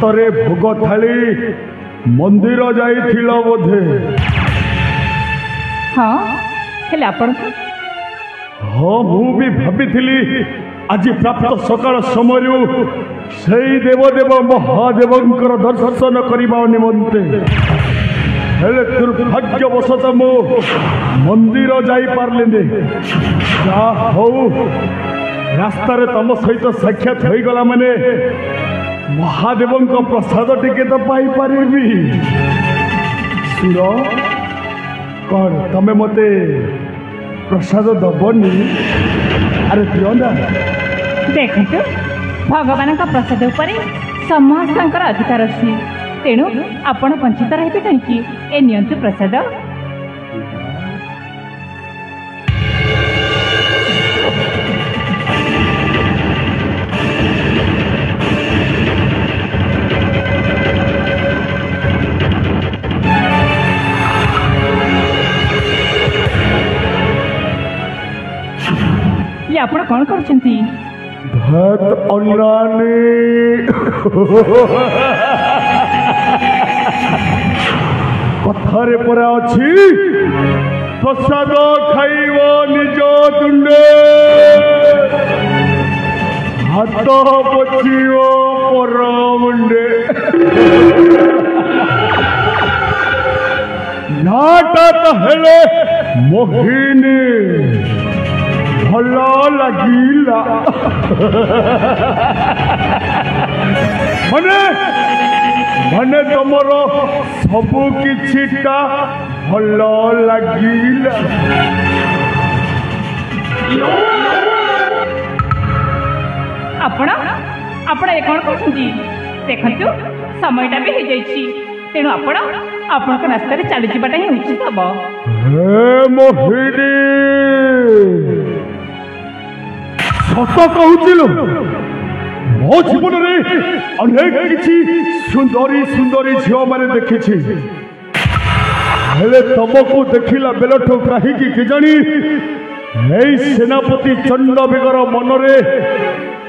हातरे भोग थाली मंदिर जाइथिल बोधे। हाँ हेले आपण हाँ मु भी भाभी आज प्राप्त सकाल समय से देवदेव महादेवंकर दर्शन करने निमंते हेले दुर्भाग्यवशत मो मंदिर जाई पारलिनी। जा हो रास्तार तम सहित साक्षात हो गला माने महादेव प्रसाद टिके तो पाई पारिबी। सुर कौन तमे मते प्रसाद दबनी? अरे दियोना देखु भगवान प्रसाद उपरे समस्त अधिकार अच्छी तेणु आपण वंचित रहे कहीं ए नियंतु प्रसाद। ये आपण कौन करछंती? भात अन्नानी कथारे परा अछि प्रसाद खाइब निज तुंडे हाथ बचिव पर मुंडे। नाटा हेले मोहिनी भल लगिला मने मने तुमर सबु किछिटा भल लगिला। आपण आपण ए कोन करछंती? देखंतु समयटा भी हे जाईछि तेणु आपण आपण को रास्ता रे चली जिबाटा ही उचित हबो। हे मोहिनी सत कहूँ मो जीवन में अनेक किसी सुंदरी सुंदरी झील मैंने देखी तुमको देखला बेलठू कहीं केजाणी सेनापति चंडबेगर मनरे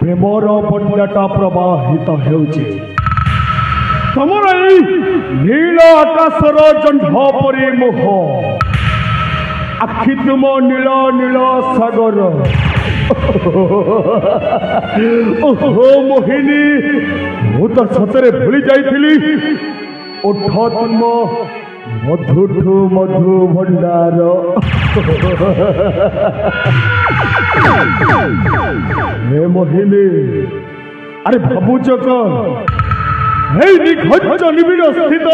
प्रेमर बन्याटा प्रवाहित होउछि। तमर नील आकाशर जंढ परी मोह आखि तुम नील नील सागर। ओहो मोहिनी मु तो सतरे भूली जाइथिली ओठ तुम मधुठू मधु भंडार। हे मोहिनी अरे भावुच कौन निखज निबिड़ स्थित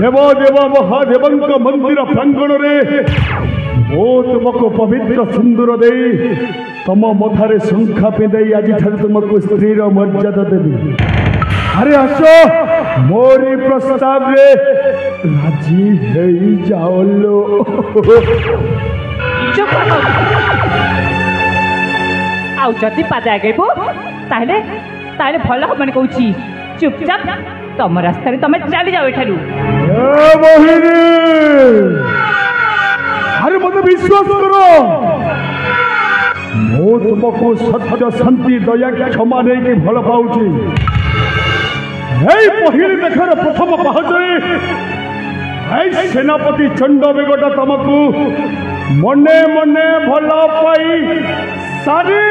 देवदेव महादेवंक मंदिर प्रांगण रे मो तुमको पवित्र सिंदूर दे तुम मथारे शंखा पिंदे आज तुमको स्त्री मर्यादा देवी। अरे आस मोरी प्रस्ताव रे राजी है जाओलो। आउ जदि पादे आगेबो ताहले ताहले भल हमन कहूची चुपचाप तुम रास्ता रे तुम चली जाओ एठारू। मोहिनी अरे मत विश्वास करो मो तुमको सत्य शांति दया क्षमा नहीं भल पाऊची। पहली देखार प्रथम पाहचरे सेनापति चंडबेगटा तुमको मने मने भल पाई सारी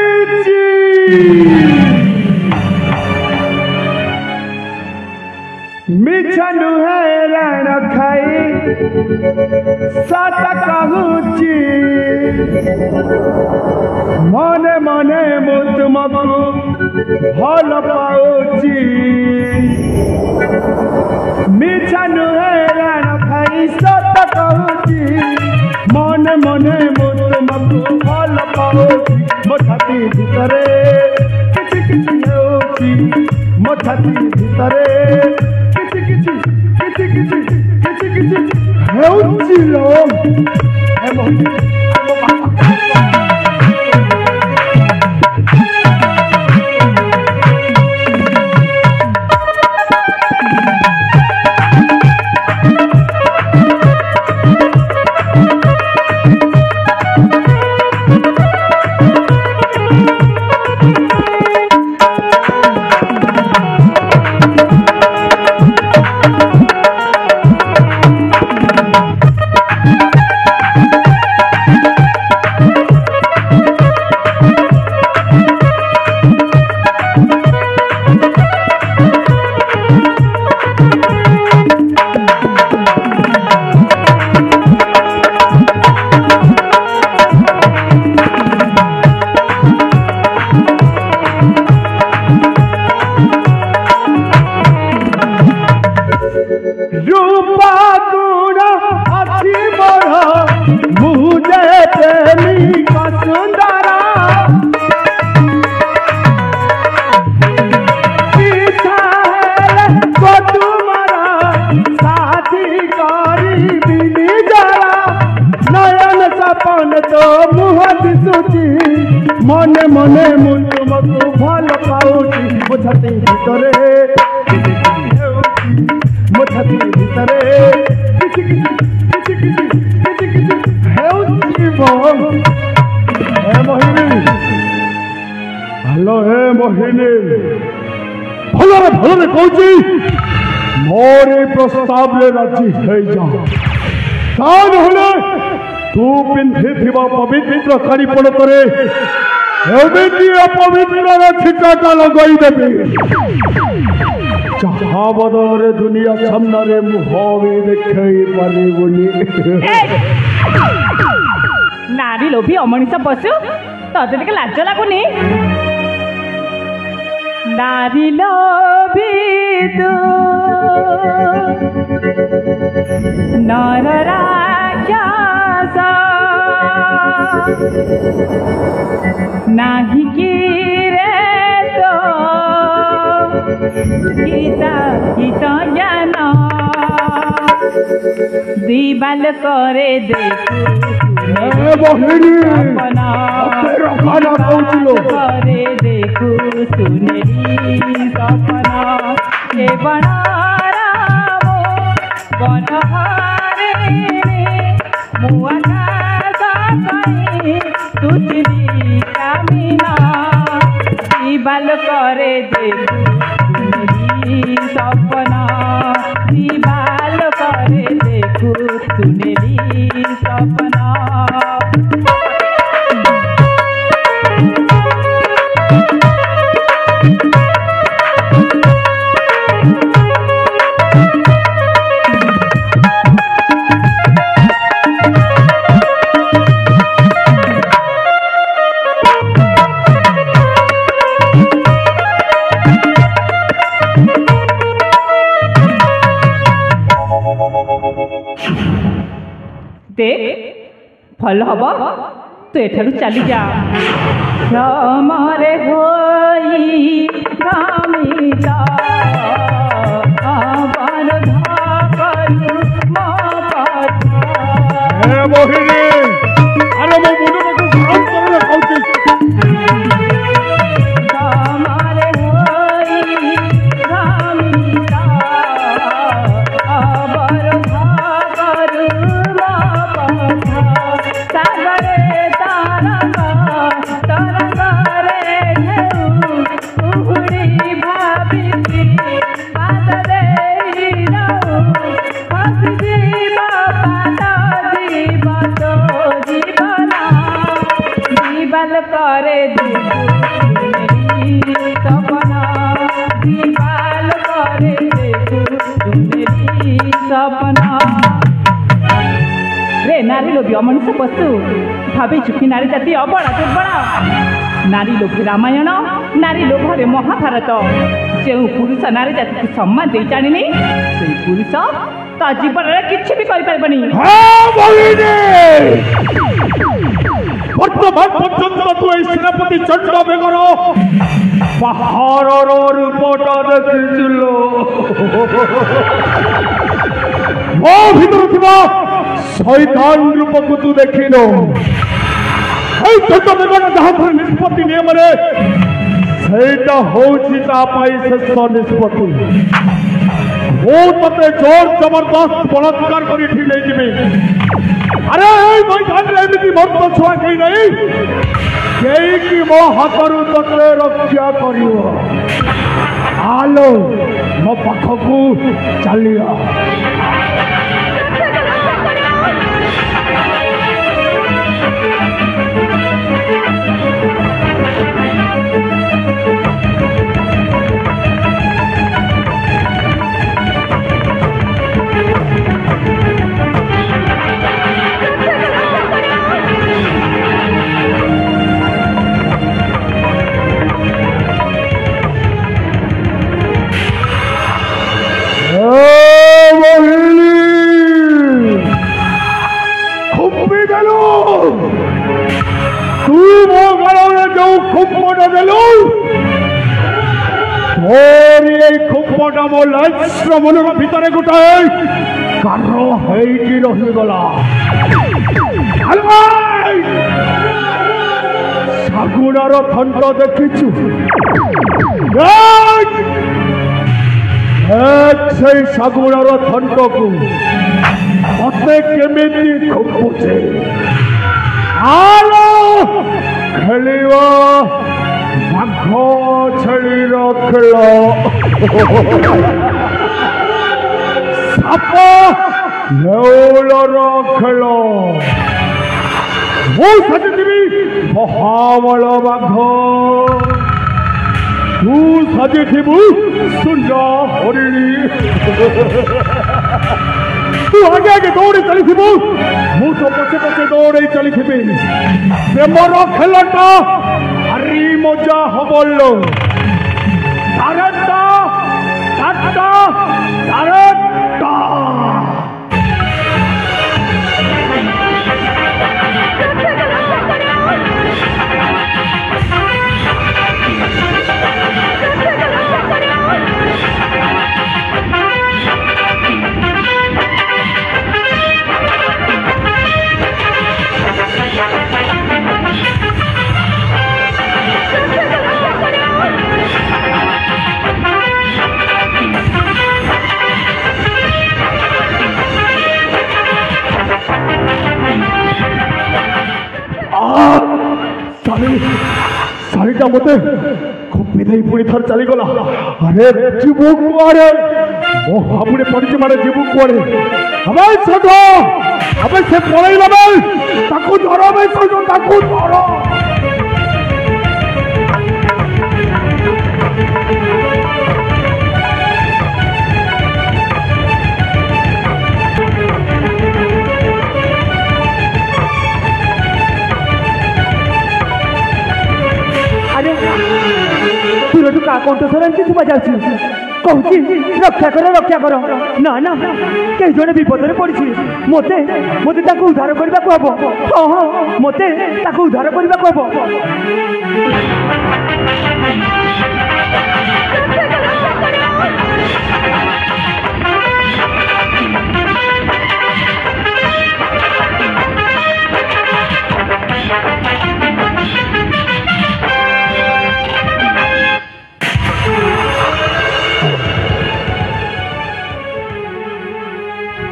मिछा नुहे रण खाई सत कहूची मने मने मु तुमको भल पाऊची। मिछा नुहे रण खाई सत कहूची मने मने मु तुमको भल पाऊची। मो छाती भितरे किछि किछि होची मो छाती भितरे मने मने मु तुमको भल पाऊची मो छाती भितरे मो छाती भितरे मोहिनी हेलो हे मोहिनी भलरे भलरे कहूची मोर प्रस्ताव राजी है जा होले तू पिंधि पवित्र काली पड़तरे अपवित्र छिटाटा लगई देवी जहा बदल दुनिया सामने मुहबी देखई पारिबुनी नारी लोभी अमनिष पशु तते टिके लाज लागुनी नारी लोभी तू नर राक्षस नाही की रे तो गीता गीता ज्ञान दीवाल करे देखू करे देखू सुनेरी सपना ये बना बनहारे मुआना साई तुझरी कामिना दीवाल करे देखू सपना दीवाल करे देखू सुनेरी सपना भल हम तू एठारू चली जा भ्रमरे होई भ्रमिता आवर धाकलु मो पथा मोहिनी अरे मो मुंड को गरम करले कहूची भ्रमरे होई भ्रमिता आवर धाकलु मो पथा सागरे तारका तरंगरे ढेउ उहुड़ी भाबिती बादले हिरऊ हसी जीवा पाता जीवा तो जीवना दीवाल करे देखू मेरी सपना दीवाल करे देखू मेरी सपना रे नारी लोभी अमनिष पशु भावी चुकी नारी जाति अबड़ा दुर्बला नारी लोभी रामायण नारी लोभरे महाभारत जो पुरुष नारी जाति को सम्मान दे जानी से पुरुष ता जीवन में किसी भी कर पारबनी वर्तमान पर्यंत तू सेनापति चंड बेगर पहाड़ रूपटा देखिलो मो भीतर थिबा शैतान रूप को तू देखिनो चंड बेगर जहाँ निष्पत्ति नियम सेटा होछि ता पाई शेष निष्पत्ति वो तते जोर जबरदस्त बलात्कार करी ठीक नहीं जीवी अरे मैदान रे एमिति मर्द छुआ कहीं नहीं कई कि मो हाथरू तते रक्षा करियो आलो मो पाखकू चलिया मनर भितर गोटाए कार रहीगला शागुणार थंट देखीचु से शागुणार थंट को मत केमी खुबुचे आलो खेलिवा माघ छेलीर खेल साप नेउलर खेल मु सजिथिबी महाबल बाघ तू सजिथिबु सुंदर हरिणी तू आगे आगे दौड़ी चली मु तो पचे पचे दौड़े चली प्रेमर खेलटा भारी मजा हबलो शाढ़ीटा मत खुबी पुणी थर चलीगला अरे जीवु कुआड़े मो हाबुड़े पड़ी मारे जीवु कुआड़े हमें छोड़ हमें से पलैला ताकू धर भाई छोड़ ताकू धर तू का कंठस्वर एमती शुभा जाऊँ कहूँ रक्षा कर ना ना कई जड़े विपद पड़ी मत मत उद्धार करने को हम हाँ हाँ मत उद्धार करने को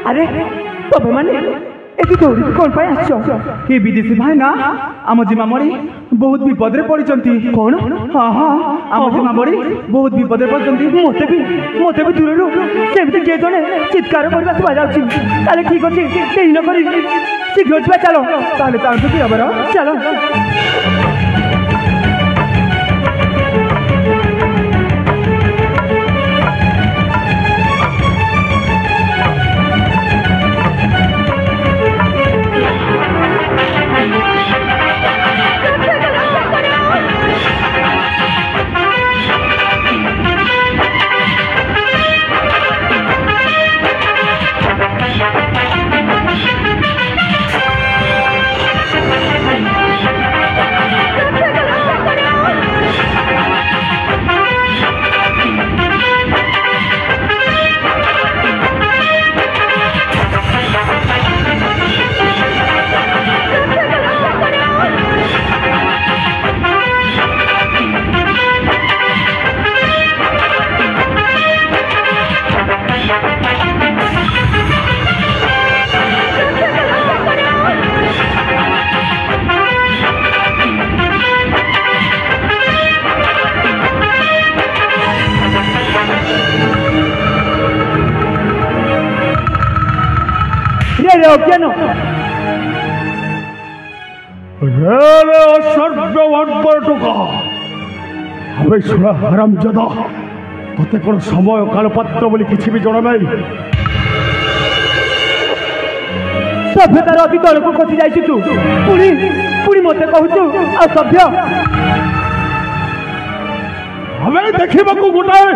अरे तबे माने एति दौड़ी कौन पाए आछ ये विदेशी भाई ना आम जिमा मरी बहुत विपद रे पड़िचंती कौन हां हां आम जिमा मरी बहुत विपद रे पड़िचंती मते भी दूरनु सेमती के जने चित्कार करबा सुबा जाउची ताले ठीक अछि केही न करी शीघ्र छुआ चलो ताले तांतु की खबर चलो रे अज्ञान रे असभ्य अनपढ़ टोका अबे सुना हरामजादा तोते कौन समय काल पात्र बोली किसी भी जଣା नहीं सभ्यतार अति तल को खसी जाइछु तू पुणी पुणी मते कहूछु असभ्य हमें देखा गोटाए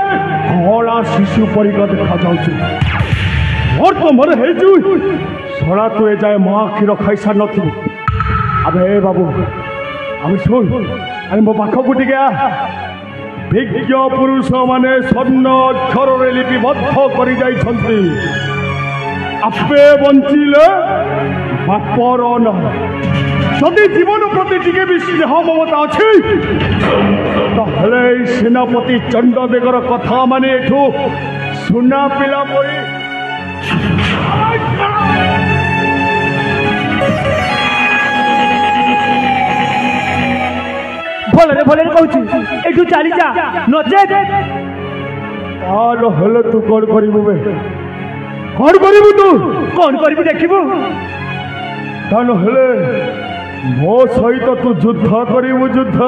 कला शिशु परिका देखा जाऊँ मोर तो मन है सड़ा तू ए जाए माँ क्षीर खाई सार नु अबे बाबू अब शुण अरे मो पाख को टिके विज्ञ पुरुष माने स्वर्ण अक्षर लिपिबद्ध कर आपे बंचिले बापर न जदि जीवन प्रति टिके भी स्नेह ममता अच्छी सेनापति चंडदेगर कथा माने एठू सुना पिला पड़ी भले भले कहूँ एठू चली जा नचे हेले तू कौन करू बे कौन करू तू कौन करी देखू हेले मो सहित तू युद्ध करू युद्ध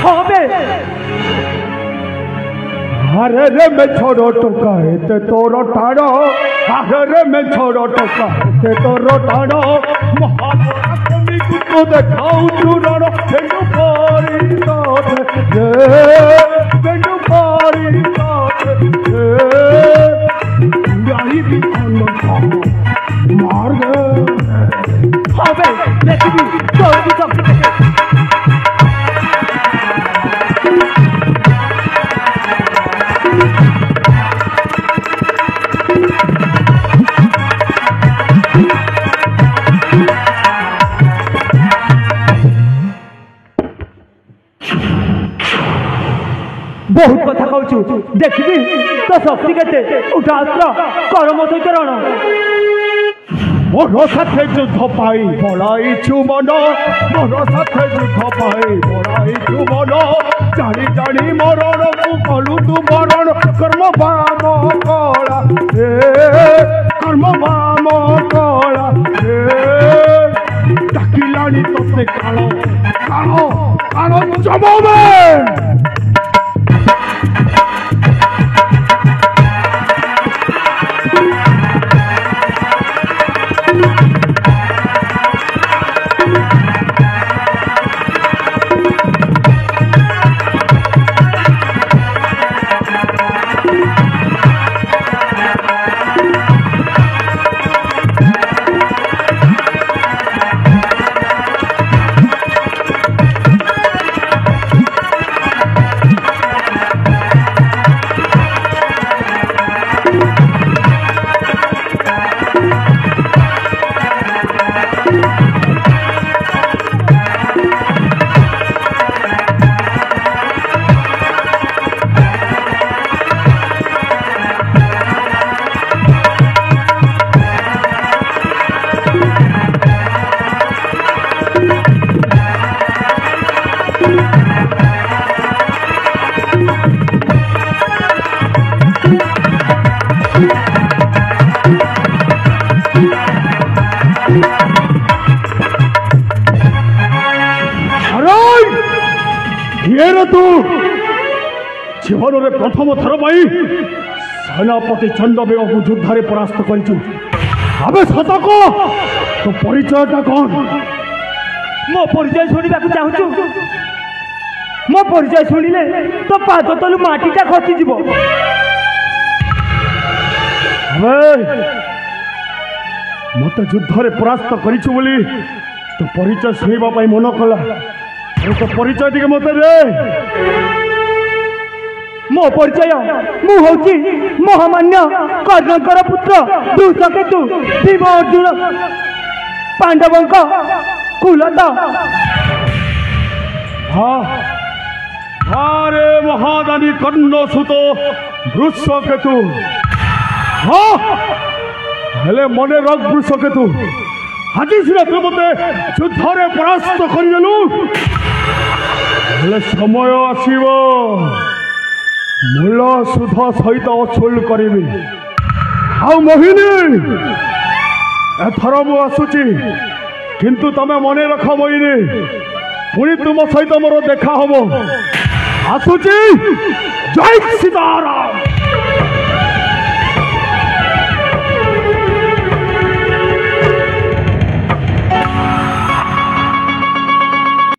हाँ बे अरे रे मैं छोड़ो टोका ते तोरो टाड़ो अरे रे मैं छोड़ो टोका ते तोरो टाड़ो महापुरा कमी कुत्तो देखाऊ चूरानो बेंडू पारी साथे बेंडू पारी साथे गाड़ी भी मार गए हाँ बे देखी तो सब बहुत कथा कहूँ देखी तो शक्ति के उठा अस्त्र कर्म सहित रण मोर साथे युद्ध पाई पड़ाईछु मन मोर साथे युद्ध पाई पड़ाईछु मन जानी जानी मरण तू कलु तू मरण कर्म बाम कला कर्म बाम कला डाकिलानी तोते काल काल काल जमावे तू जीवन में प्रथम थर सेनापति चंडबेग को युद्ध परास्त कर सतक तो परिचयटा कौन मो परिचय शुणा चाहूँ मो परिचय शुणिले तो पाद तलु माटीटा खसीज मत युद्ध परास्त कर तो परिचय शुणा मन कला तो परिचय टी मत दे मो परिचय मु होची महामान्य कर्णकर पुत्र दुष्यकेतु भीम अर्जुन पांडवंक कुलता हाँ अरे महादानी कर्ण सुत वृषकेतु हाँ हेले मने रख वृषकेतु आज सीना तू मत युद्ध परास्त करदेलु समय आसव मूल सुध सहित असुल करी आ मोहिनी एथर मु आसुची किंतु तमे मने रख मोइनी पुणी तुम सहित मोर देखा हम आसुची जय सीताराम।